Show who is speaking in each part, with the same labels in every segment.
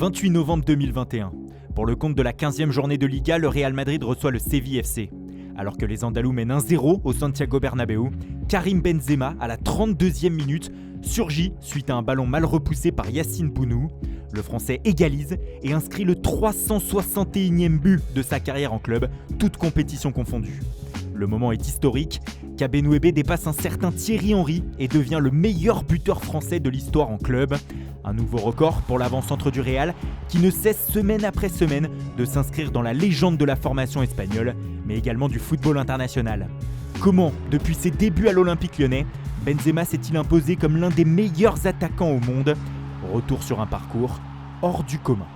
Speaker 1: 28 novembre 2021. Pour le compte de la 15e journée de Liga, le Real Madrid reçoit le Séville FC. Alors que les Andalous mènent 1-0 au Santiago Bernabéu, Karim Benzema, à la 32e minute, surgit suite à un ballon mal repoussé par Yacine Bounou. Le Français égalise et inscrit le 361e but de sa carrière en club, toutes compétitions confondues. Le moment est historique, Kabenouébé dépasse un certain Thierry Henry et devient le meilleur buteur français de l'histoire en club. Un nouveau record pour l'avant-centre du Real qui ne cesse semaine après semaine de s'inscrire dans la légende de la formation espagnole, mais également du football international. Comment, depuis ses débuts à l'Olympique Lyonnais, Benzema s'est-il imposé comme l'un des meilleurs attaquants au monde ? Retour sur un parcours hors du commun.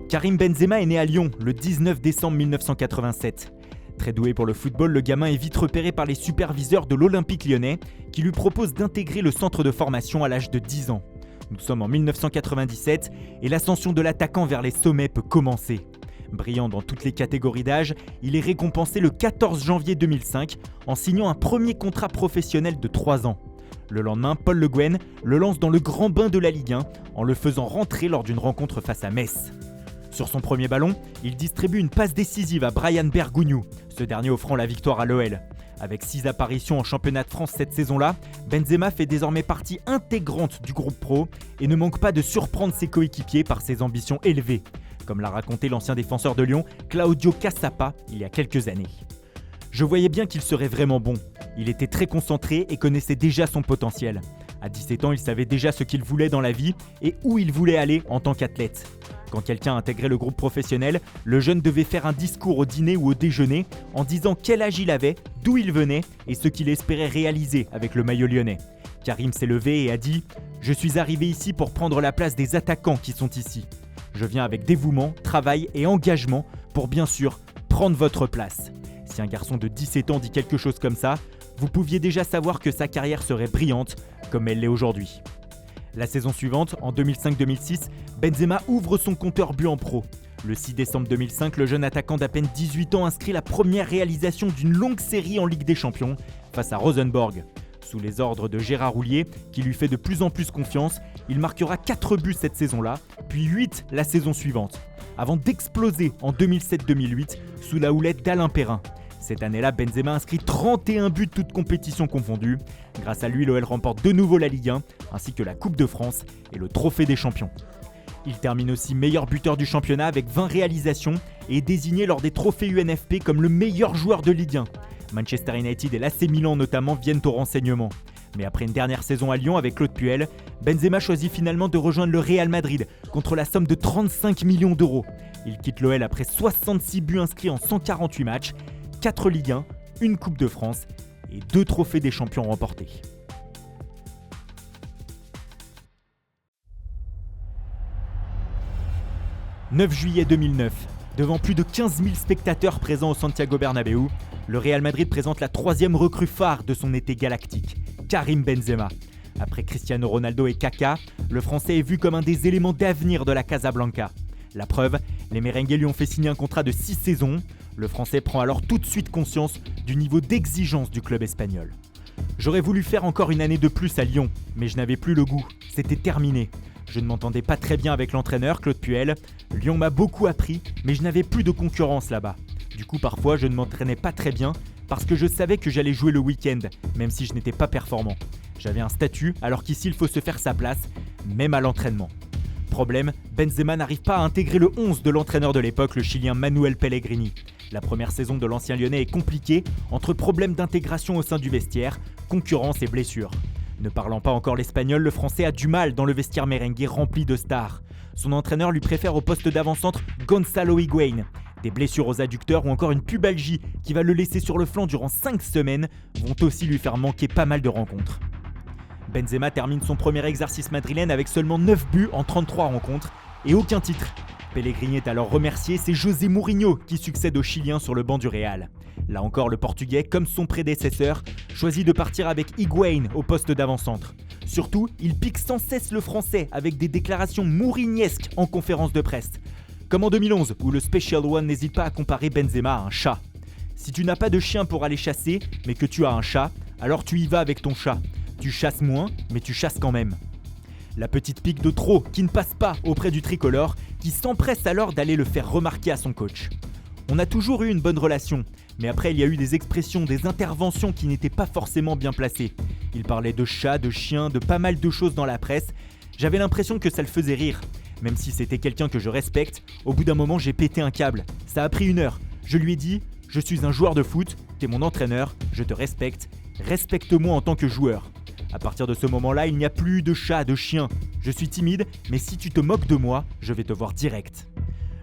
Speaker 1: Karim Benzema est né à Lyon le 19 décembre 1987. Très doué pour le football, le gamin est vite repéré par les superviseurs de l'Olympique Lyonnais qui lui proposent d'intégrer le centre de formation à l'âge de 10 ans. Nous sommes en 1997 et l'ascension de l'attaquant vers les sommets peut commencer. Brillant dans toutes les catégories d'âge, il est récompensé le 14 janvier 2005 en signant un premier contrat professionnel de 3 ans. Le lendemain, Paul Le Guen le lance dans le grand bain de la Ligue 1 en le faisant rentrer lors d'une rencontre face à Metz. Sur son premier ballon, il distribue une passe décisive à Bryan Bergogneau, ce dernier offrant la victoire à l'OL. Avec 6 apparitions en championnat de France cette saison-là, Benzema fait désormais partie intégrante du groupe pro et ne manque pas de surprendre ses coéquipiers par ses ambitions élevées, comme l'a raconté l'ancien défenseur de Lyon, Claudio Cassapa, il y a quelques années. Je voyais bien qu'il serait vraiment bon. Il était très concentré et connaissait déjà son potentiel. À 17 ans, il savait déjà ce qu'il voulait dans la vie et où il voulait aller en tant qu'athlète. Quand quelqu'un intégrait le groupe professionnel, le jeune devait faire un discours au dîner ou au déjeuner en disant quel âge il avait, d'où il venait et ce qu'il espérait réaliser avec le maillot lyonnais. Karim s'est levé et a dit « Je suis arrivé ici pour prendre la place des attaquants qui sont ici. Je viens avec dévouement, travail et engagement pour bien sûr prendre votre place. » Si un garçon de 17 ans dit quelque chose comme ça, vous pouviez déjà savoir que sa carrière serait brillante comme elle l'est aujourd'hui. La saison suivante, en 2005-2006, Benzema ouvre son compteur but en pro. Le 6 décembre 2005, le jeune attaquant d'à peine 18 ans inscrit la première réalisation d'une longue série en Ligue des Champions face à Rosenborg. Sous les ordres de Gérard Houllier, qui lui fait de plus en plus confiance, il marquera 4 buts cette saison-là, puis 8 la saison suivante, avant d'exploser en 2007-2008 sous la houlette d'Alain Perrin. Cette année-là, Benzema inscrit 31 buts toutes compétitions confondues. Grâce à lui, l'OL remporte de nouveau la Ligue 1, ainsi que la Coupe de France et le Trophée des Champions. Il termine aussi meilleur buteur du championnat avec 20 réalisations et est désigné lors des trophées UNFP comme le meilleur joueur de Ligue 1. Manchester United et l'AC Milan notamment viennent au renseignement. Mais après une dernière saison à Lyon avec Claude Puel, Benzema choisit finalement de rejoindre le Real Madrid contre la somme de 35 millions d'euros. Il quitte l'OL après 66 buts inscrits en 148 matchs, 4 Ligue 1, une Coupe de France et 2 trophées des champions remportés. « 9 juillet 2009, devant plus de 15 000 spectateurs présents au Santiago Bernabéu, le Real Madrid présente la 3e recrue phare de son été galactique, Karim Benzema. Après Cristiano Ronaldo et Kaka, le Français est vu comme un des éléments d'avenir de la Casablanca. La preuve, les merengues lui ont fait signer un contrat de 6 saisons. Le Français prend alors tout de suite conscience du niveau d'exigence du club espagnol. J'aurais voulu faire encore une année de plus à Lyon, mais je n'avais plus le goût, c'était terminé. Je ne m'entendais pas très bien avec l'entraîneur, Claude Puel. Lyon m'a beaucoup appris, mais je n'avais plus de concurrence là-bas. Du coup, parfois, je ne m'entraînais pas très bien parce que je savais que j'allais jouer le week-end, même si je n'étais pas performant. J'avais un statut, alors qu'ici, il faut se faire sa place, même à l'entraînement. Problème, Benzema n'arrive pas à intégrer le 11 de l'entraîneur de l'époque, le Chilien Manuel Pellegrini. La première saison de l'ancien Lyonnais est compliquée, entre problèmes d'intégration au sein du vestiaire, concurrence et blessures. Ne parlant pas encore l'espagnol, le Français a du mal dans le vestiaire merengue rempli de stars. Son entraîneur lui préfère au poste d'avant-centre Gonzalo Higuaín. Des blessures aux adducteurs ou encore une pubalgie qui va le laisser sur le flanc durant 5 semaines vont aussi lui faire manquer pas mal de rencontres. Benzema termine son premier exercice madrilène avec seulement 9 buts en 33 rencontres et aucun titre. Pellegrini est alors remercié, c'est José Mourinho qui succède au Chilien sur le banc du Real. Là encore, le Portugais, comme son prédécesseur, choisit de partir avec Higuaín au poste d'avant-centre. Surtout, il pique sans cesse le Français avec des déclarations mourignesques en conférence de presse. Comme en 2011, où le Special One n'hésite pas à comparer Benzema à un chat. Si tu n'as pas de chien pour aller chasser, mais que tu as un chat, alors tu y vas avec ton chat. Tu chasses moins, mais tu chasses quand même. La petite pique de trop qui ne passe pas auprès du tricolore, qui s'empresse alors d'aller le faire remarquer à son coach. On a toujours eu une bonne relation, mais après il y a eu des expressions, des interventions qui n'étaient pas forcément bien placées. Il parlait de chats, de chiens, de pas mal de choses dans la presse. J'avais l'impression que ça le faisait rire. Même si c'était quelqu'un que je respecte, au bout d'un moment j'ai pété un câble. Ça a pris 1 heure. Je lui ai dit « Je suis un joueur de foot, t'es mon entraîneur, je te respecte, respecte-moi en tant que joueur ». À partir de ce moment-là, il n'y a plus de chat, de chien. Je suis timide, mais si tu te moques de moi, je vais te voir direct.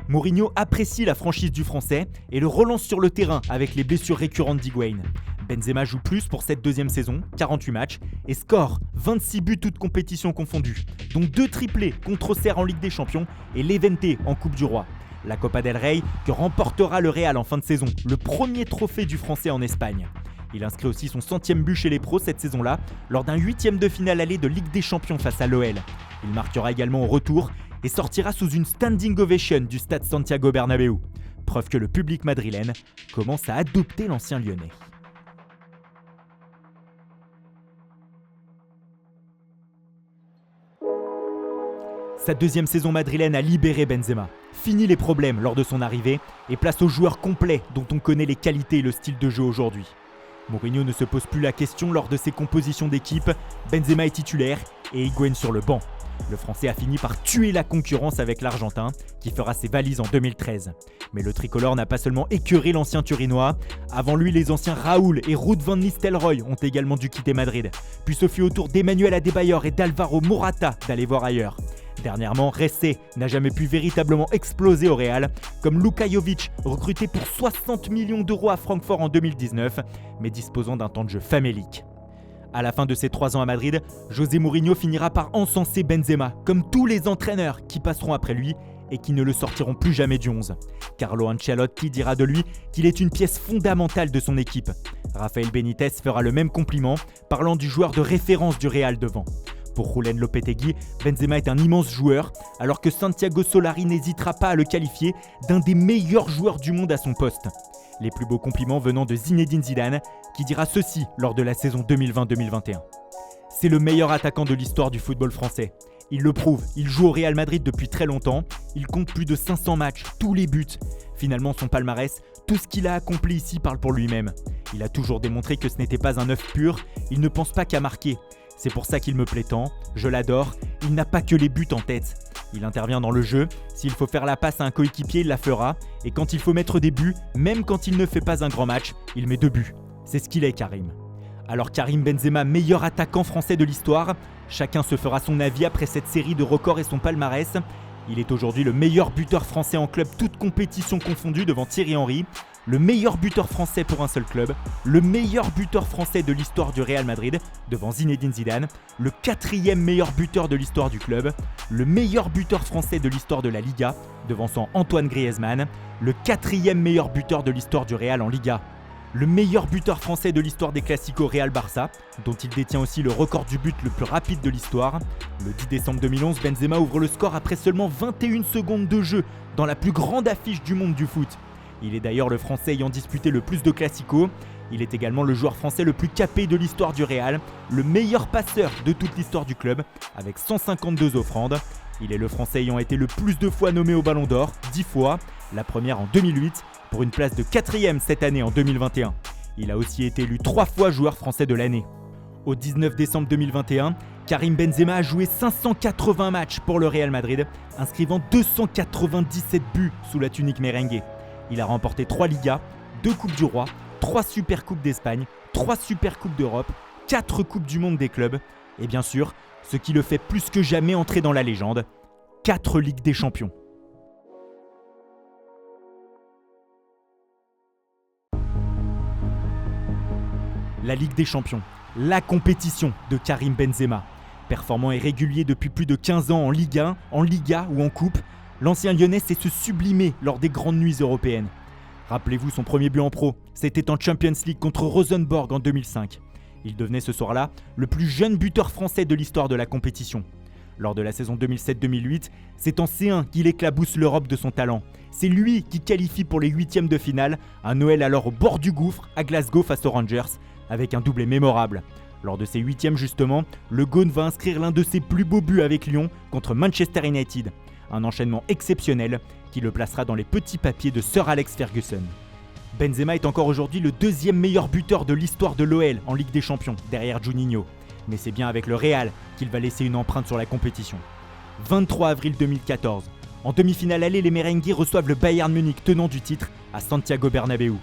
Speaker 1: Mourinho apprécie la franchise du Français et le relance sur le terrain avec les blessures récurrentes d'Higuaín. Benzema joue plus pour cette deuxième saison, 48 matchs, et score 26 buts toutes compétitions confondues, dont 2 triplés contre Auxerre en Ligue des Champions et l'Eventé en Coupe du Roi. La Copa del Rey que remportera le Real en fin de saison, le premier trophée du Français en Espagne. Il inscrit aussi son 100e but chez les pros cette saison-là, lors d'un 8e de finale aller de Ligue des Champions face à l'OL. Il marquera également au retour et sortira sous une standing ovation du stade Santiago Bernabéu. Preuve que le public madrilène commence à adopter l'ancien lyonnais. Sa deuxième saison madrilène a libéré Benzema. Fini les problèmes lors de son arrivée et place au joueur complet dont on connaît les qualités et le style de jeu aujourd'hui. Mourinho ne se pose plus la question lors de ses compositions d'équipe, Benzema est titulaire et Higuaín sur le banc. Le Français a fini par tuer la concurrence avec l'Argentin, qui fera ses valises en 2013. Mais le tricolore n'a pas seulement écœuré l'ancien Turinois, avant lui les anciens Raúl et Ruud van Nistelrooy ont également dû quitter Madrid, puis ce fut au tour d'Emmanuel Adebayor et d'Alvaro Morata d'aller voir ailleurs. Dernièrement, Ressé n'a jamais pu véritablement exploser au Real, comme Luka Jovic, recruté pour 60 millions d'euros à Francfort en 2019, mais disposant d'un temps de jeu famélique. À la fin de ses 3 ans à Madrid, José Mourinho finira par encenser Benzema, comme tous les entraîneurs qui passeront après lui et qui ne le sortiront plus jamais du 11. Carlo Ancelotti dira de lui qu'il est une pièce fondamentale de son équipe. Rafael Benitez fera le même compliment, parlant du joueur de référence du Real devant. Pour Julen Lopetegui, Benzema est un immense joueur, alors que Santiago Solari n'hésitera pas à le qualifier d'un des meilleurs joueurs du monde à son poste. Les plus beaux compliments venant de Zinedine Zidane, qui dira ceci lors de la saison 2020-2021. C'est le meilleur attaquant de l'histoire du football français. Il le prouve, il joue au Real Madrid depuis très longtemps, il compte plus de 500 matchs, tous les buts. Finalement, son palmarès, tout ce qu'il a accompli ici parle pour lui-même. Il a toujours démontré que ce n'était pas un œuf pur, il ne pense pas qu'à marquer. C'est pour ça qu'il me plaît tant, je l'adore, il n'a pas que les buts en tête. Il intervient dans le jeu, s'il faut faire la passe à un coéquipier, il la fera, et quand il faut mettre des buts, même quand il ne fait pas un grand match, il met 2 buts. C'est ce qu'il est, Karim. Alors Karim Benzema, meilleur attaquant français de l'histoire, chacun se fera son avis après cette série de records et son palmarès. Il est aujourd'hui le meilleur buteur français en club, toutes compétitions confondues devant Thierry Henry, le meilleur buteur français pour un seul club, le meilleur buteur français de l'histoire du Real Madrid devant Zinedine Zidane, le 4e meilleur buteur de l'histoire du club, le meilleur buteur français de l'histoire de la Liga devançant Antoine Griezmann, le 4e meilleur buteur de l'histoire du Real en Liga, le meilleur buteur français de l'histoire des Clasico Real Barça, dont il détient aussi le record du but le plus rapide de l'histoire. Le 10 décembre 2011, Benzema ouvre le score après seulement 21 secondes de jeu dans la plus grande affiche du monde du foot. Il est d'ailleurs le Français ayant disputé le plus de Clasico. Il est également le joueur français le plus capé de l'histoire du Real, le meilleur passeur de toute l'histoire du club, avec 152 offrandes. Il est le Français ayant été le plus de fois nommé au Ballon d'Or, 10 fois, la première en 2008, pour une place de 4e cette année en 2021. Il a aussi été élu 3 fois joueur français de l'année. Au 19 décembre 2021, Karim Benzema a joué 580 matchs pour le Real Madrid, inscrivant 297 buts sous la tunique merengue. Il a remporté 3 Ligas, 2 Coupes du Roi, 3 Supercoupes d'Espagne, 3 Supercoupes d'Europe, 4 Coupes du Monde des clubs, et bien sûr, ce qui le fait plus que jamais entrer dans la légende, 4 Ligues des Champions. La Ligue des Champions, la compétition de Karim Benzema. Performant et régulier depuis plus de 15 ans en Ligue 1, en Liga ou en Coupe, l'ancien Lyonnais sait se sublimer lors des grandes nuits européennes. Rappelez-vous son premier but en pro, c'était en Champions League contre Rosenborg en 2005. Il devenait ce soir-là le plus jeune buteur français de l'histoire de la compétition. Lors de la saison 2007-2008, c'est en C1 qu'il éclabousse l'Europe de son talent. C'est lui qui qualifie pour les huitièmes de finale, un Noël alors au bord du gouffre à Glasgow face aux Rangers, avec un doublé mémorable. Lors de ces huitièmes justement, le Gaune va inscrire l'un de ses plus beaux buts avec Lyon contre Manchester United. Un enchaînement exceptionnel qui le placera dans les petits papiers de Sir Alex Ferguson. Benzema est encore aujourd'hui le deuxième meilleur buteur de l'histoire de l'OL en Ligue des Champions, derrière Juninho. Mais c'est bien avec le Real qu'il va laisser une empreinte sur la compétition. 23 avril 2014. En demi-finale aller, les Merengues reçoivent le Bayern Munich, tenant du titre, à Santiago Bernabéu.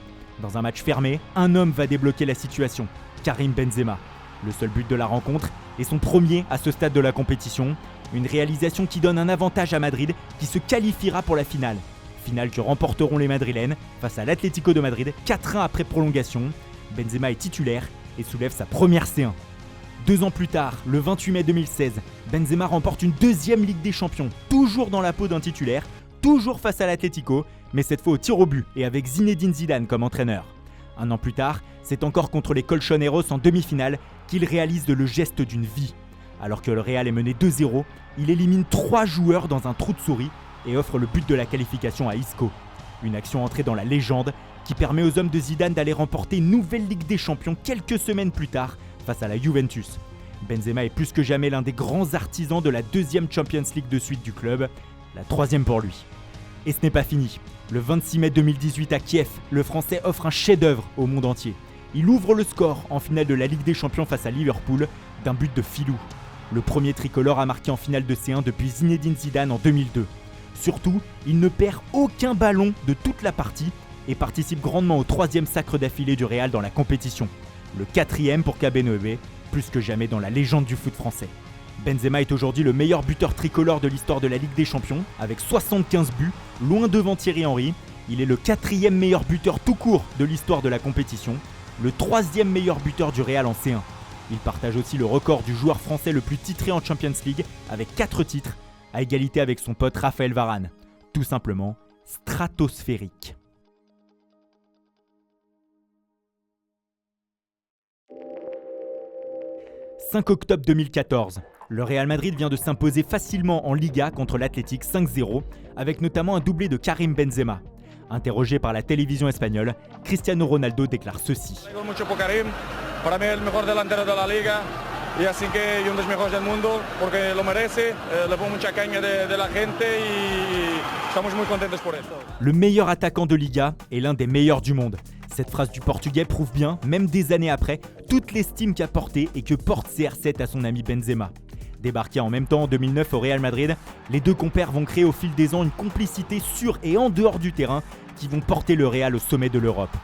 Speaker 1: Dans un match fermé, un homme va débloquer la situation, Karim Benzema. Le seul but de la rencontre est son premier à ce stade de la compétition. Une réalisation qui donne un avantage à Madrid qui se qualifiera pour la finale. Finale que remporteront les Madrilènes face à l'Atlético de Madrid 4-1 après prolongation. Benzema est titulaire et soulève sa première C1. 2 ans plus tard, le 28 mai 2016, Benzema remporte une deuxième Ligue des Champions, toujours dans la peau d'un titulaire, toujours face à l'Atlético, mais cette fois au tir au but et avec Zinedine Zidane comme entraîneur. Un an plus tard, c'est encore contre les Colchoneros en demi-finale qu'il réalise le geste d'une vie. Alors que le Real est mené 2-0, il élimine 3 joueurs dans un trou de souris et offre le but de la qualification à Isco. Une action entrée dans la légende qui permet aux hommes de Zidane d'aller remporter une nouvelle Ligue des Champions quelques semaines plus tard face à la Juventus. Benzema est plus que jamais l'un des grands artisans de la deuxième Champions League de suite du club, la troisième pour lui. Et ce n'est pas fini. Le 26 mai 2018 à Kiev, le Français offre un chef-d'œuvre au monde entier. Il ouvre le score en finale de la Ligue des Champions face à Liverpool d'un but de filou. Le premier tricolore a marqué en finale de C1 depuis Zinedine Zidane en 2002. Surtout, il ne perd aucun ballon de toute la partie et participe grandement au 3e sacre d'affilée du Real dans la compétition. Le 4e pour KB9B, plus que jamais dans la légende du foot français. Benzema est aujourd'hui le meilleur buteur tricolore de l'histoire de la Ligue des Champions, avec 75 buts, loin devant Thierry Henry. Il est le 4e meilleur buteur tout court de l'histoire de la compétition, le 3e meilleur buteur du Real en C1. Il partage aussi le record du joueur français le plus titré en Champions League, avec 4 titres, à égalité avec son pote Raphaël Varane. Tout simplement stratosphérique. « 5 octobre 2014. Le Real Madrid vient de s'imposer facilement en Liga contre l'Athletic 5-0, avec notamment un doublé de Karim Benzema. Interrogé par la télévision espagnole, Cristiano Ronaldo déclare ceci.
Speaker 2: Para mí es el mejor delantero de la liga y así que y uno de los mejores del mundo porque lo merece, le pongo mucha caña de la gente y estamos muy contentos por esto.
Speaker 1: Le meilleur attaquant de Liga est l'un des meilleurs du monde. Cette phrase du Portugais prouve bien, même des années après, toute l'estime qu'a portée et que porte CR7 à son ami Benzema. Débarqués en même temps en 2009 au Real Madrid, les deux compères vont créer au fil des ans une complicité sur et en dehors du terrain qui vont porter le Real au sommet de l'Europe.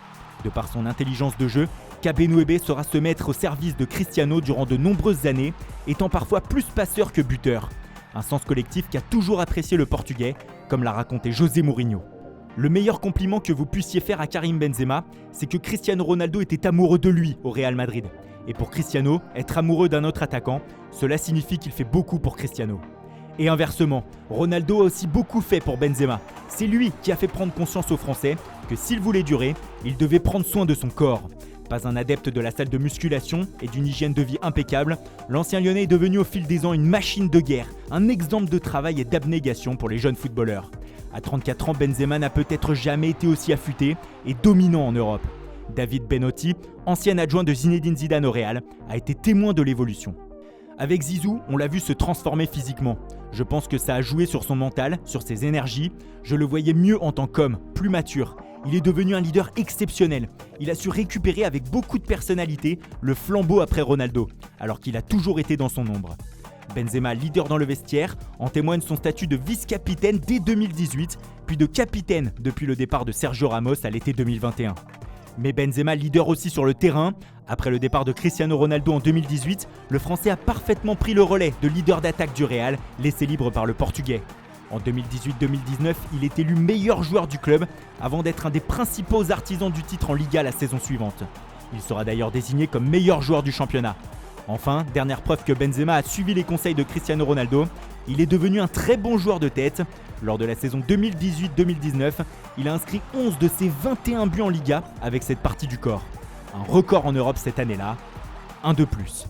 Speaker 1: De par son intelligence de jeu, KB9B saura se mettre au service de Cristiano durant de nombreuses années, étant parfois plus passeur que buteur. Un sens collectif qu'a toujours apprécié le Portugais, comme l'a raconté José Mourinho. Le meilleur compliment que vous puissiez faire à Karim Benzema, c'est que Cristiano Ronaldo était amoureux de lui au Real Madrid. Et pour Cristiano, être amoureux d'un autre attaquant, cela signifie qu'il fait beaucoup pour Cristiano. Et inversement, Ronaldo a aussi beaucoup fait pour Benzema. C'est lui qui a fait prendre conscience aux Français que s'il voulait durer, il devait prendre soin de son corps. Pas un adepte de la salle de musculation et d'une hygiène de vie impeccable, l'ancien Lyonnais est devenu au fil des ans une machine de guerre, un exemple de travail et d'abnégation pour les jeunes footballeurs. À 34 ans, Benzema n'a peut-être jamais été aussi affûté et dominant en Europe. David Benotti, ancien adjoint de Zinedine Zidane au Real, a été témoin de l'évolution. Avec Zizou, on l'a vu se transformer physiquement. Je pense que ça a joué sur son mental, sur ses énergies. Je le voyais mieux en tant qu'homme, plus mature. Il est devenu un leader exceptionnel. Il a su récupérer avec beaucoup de personnalité le flambeau après Ronaldo, alors qu'il a toujours été dans son ombre. Benzema, leader dans le vestiaire, en témoigne son statut de vice-capitaine dès 2018, puis de capitaine depuis le départ de Sergio Ramos à l'été 2021. Mais Benzema, leader aussi sur le terrain. Après le départ de Cristiano Ronaldo en 2018, le Français a parfaitement pris le relais de leader d'attaque du Real, laissé libre par le Portugais. En 2018-2019, il est élu meilleur joueur du club avant d'être un des principaux artisans du titre en Liga la saison suivante. Il sera d'ailleurs désigné comme meilleur joueur du championnat. Enfin, dernière preuve que Benzema a suivi les conseils de Cristiano Ronaldo, il est devenu un très bon joueur de tête. Lors de la saison 2018-2019, il a inscrit 11 de ses 21 buts en Liga avec cette partie du corps. Un record en Europe cette année-là, un de plus.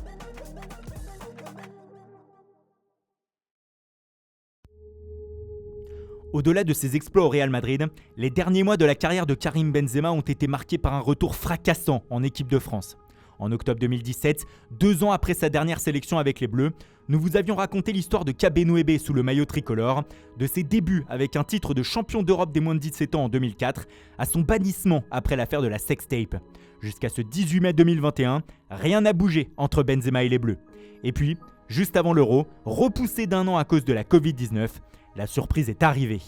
Speaker 1: Au-delà de ses exploits au Real Madrid, les derniers mois de la carrière de Karim Benzema ont été marqués par un retour fracassant en équipe de France. En octobre 2017, 2 ans après sa dernière sélection avec les Bleus, nous vous avions raconté l'histoire de Kabenouébé sous le maillot tricolore, de ses débuts avec un titre de champion d'Europe des moins de 17 ans en 2004, à son bannissement après l'affaire de la sextape. Jusqu'à ce 18 mai 2021, rien n'a bougé entre Benzema et les Bleus. Et puis, juste avant l'Euro, repoussé d'1 an à cause de la Covid-19, la surprise est arrivée.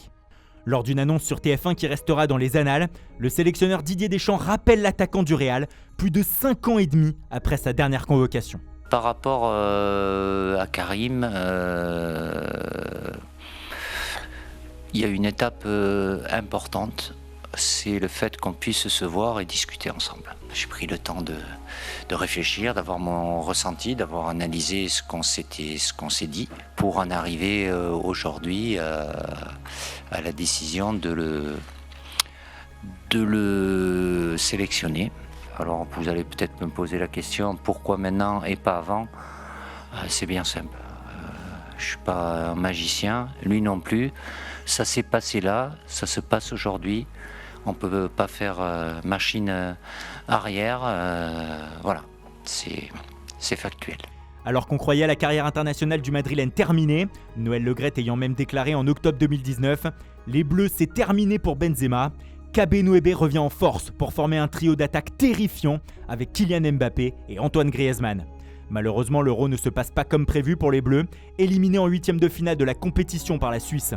Speaker 1: Lors d'une annonce sur TF1 qui restera dans les annales, le sélectionneur Didier Deschamps rappelle l'attaquant du Real plus de 5 ans et demi après sa dernière convocation.
Speaker 3: Par rapport à Karim, il y a une étape importante, c'est le fait qu'on puisse se voir et discuter ensemble. J'ai pris le temps de réfléchir, d'avoir mon ressenti, d'avoir analysé ce qu'on s'est dit pour en arriver aujourd'hui à la décision de le sélectionner. Alors vous allez peut-être me poser la question, pourquoi maintenant et pas avant ? C'est bien simple. Je ne suis pas un magicien, lui non plus. Ça s'est passé là, ça se passe aujourd'hui. On ne peut pas faire machine arrière. Voilà, c'est factuel.
Speaker 1: Alors qu'on croyait la carrière internationale du Madrilène terminée, Noël Le Graët ayant même déclaré en octobre 2019 « Les Bleus, c'est terminé pour Benzema », Kabenouébé revient en force pour former un trio d'attaque terrifiant avec Kylian Mbappé et Antoine Griezmann. Malheureusement, l'Euro ne se passe pas comme prévu pour les Bleus, éliminés en 8e de finale de la compétition par la Suisse.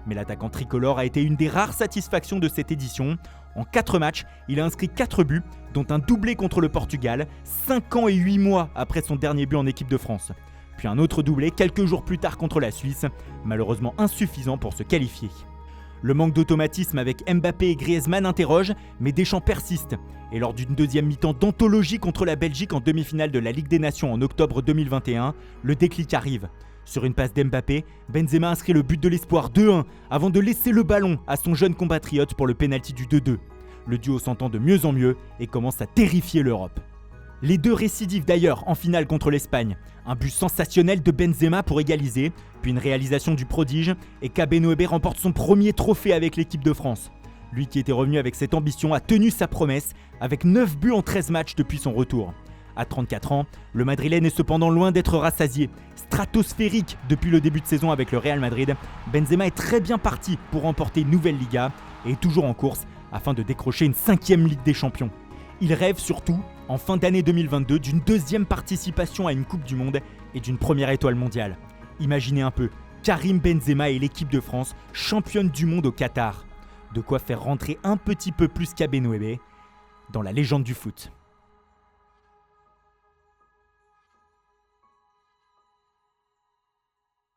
Speaker 1: Mais l'attaquant tricolore a été une des rares satisfactions de cette édition. En 4 matchs, il a inscrit 4 buts, dont un doublé contre le Portugal, 5 ans et 8 mois après son dernier but en équipe de France. Puis un autre doublé quelques jours plus tard contre la Suisse, malheureusement insuffisant pour se qualifier. Le manque d'automatisme avec Mbappé et Griezmann interroge, mais Deschamps persiste. Et lors d'une deuxième mi-temps d'anthologie contre la Belgique en demi-finale de la Ligue des Nations en octobre 2021, le déclic arrive. Sur une passe d'Mbappé, Benzema inscrit le but de l'espoir 2-1 avant de laisser le ballon à son jeune compatriote pour le pénalty du 2-2. Le duo s'entend de mieux en mieux et commence à terrifier l'Europe. Les deux récidivent d'ailleurs en finale contre l'Espagne. Un but sensationnel de Benzema pour égaliser, puis une réalisation du prodige et Kabenouébé remporte son premier trophée avec l'équipe de France. Lui qui était revenu avec cette ambition a tenu sa promesse avec 9 buts en 13 matchs depuis son retour. À 34 ans, le Madrilène est cependant loin d'être rassasié. Stratosphérique depuis le début de saison avec le Real Madrid, Benzema est très bien parti pour remporter une nouvelle Liga et est toujours en course afin de décrocher une 5e Ligue des Champions. Il rêve surtout, en fin d'année 2022, d'une 2e participation à une Coupe du Monde et d'une première étoile mondiale. Imaginez un peu, Karim Benzema et l'équipe de France, championne du monde au Qatar. De quoi faire rentrer un petit peu plus Kabenouébé dans la légende du foot.